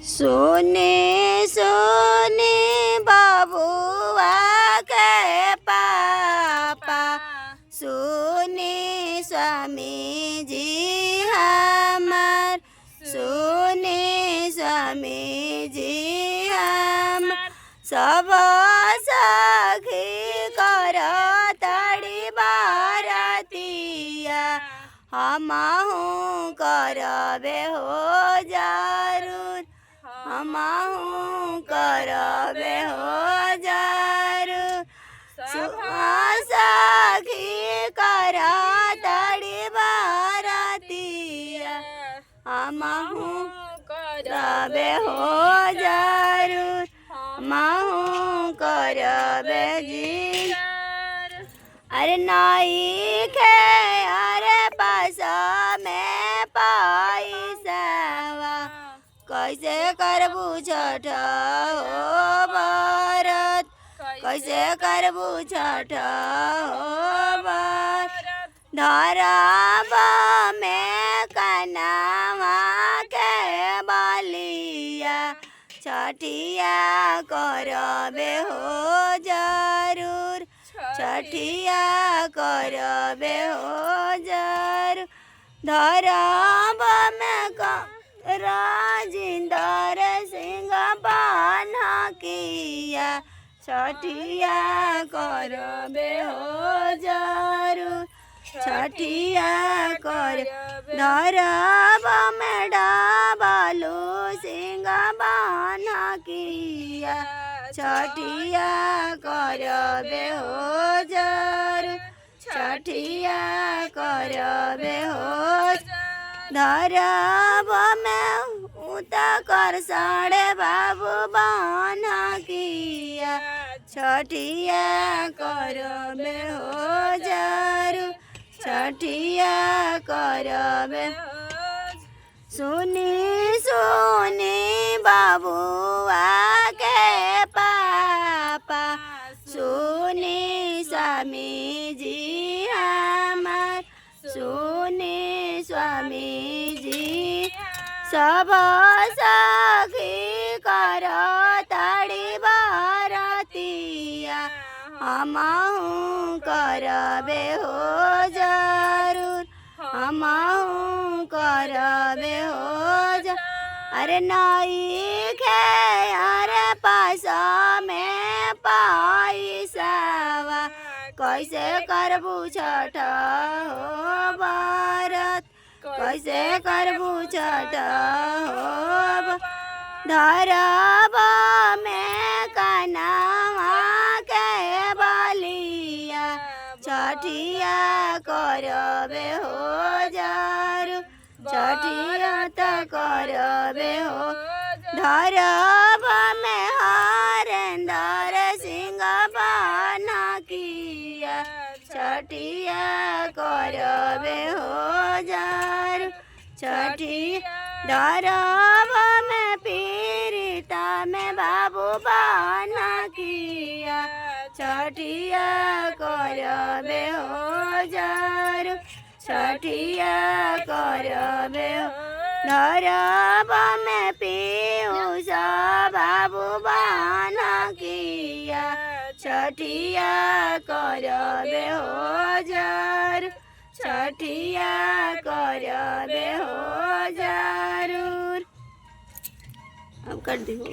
सोने सोने बाबुआ के पापा सोने स्वामी जी हमार सोने स्वामी जी हमार सब सखी कर तड़ी बारतिया हमहूँ करबे हो जरूर हमहूँ करबे हो जरूर सखी कर तड़ी बारतिया हमहूँ करबे हो जरूर हमहूँ करबे जी। अरे नाई के अरे पास में पैसावा कैसे करबू छठ हो भरत कैसे करबू छठ हो भरत धरब में कनावा के बलिया छठिया करबे हो जरूर छठिया करबे हो जरूर धरब में राजिंदर सिंह बान्हा किया छठिया करबे हो जरूर छठिया कर धरब में डबलू सिंह बान्हा किया छठिया करबे हो जरूर छठिया करबे हो धरब में उतर साढ़े बाबू बान्हा किया छठिया करबे हो जरूर छठिया करबे सुनी सुनी बाबुआ के पापा सुनी स्वामी जी हमार सुनी स्वामी जी सब सखी कर तड़ी बारतिया हमहूँ करबे हो जरूर हमहूँ करबे हो जरूर अरे नाई के अरे पास में पैसावा कैसे करबू छठ हो भरत कैसे करबू छठ हो धरब में कनावा के बलिया छठिया करबे हो जरूर छठिया त करबे हो धरब में हरेंदर सिंह बान्हा किया छठिया करबे हो जरूर छठिया धरब में पीरिता में बाबू बान्हा किया छठिया करबे हो जरूर छठिया करबे हो धरब में पीयूष बाबू बान्हा किया छठिया करबे हो जरूर छठिया करबे हो जरूर। अब कर दी हो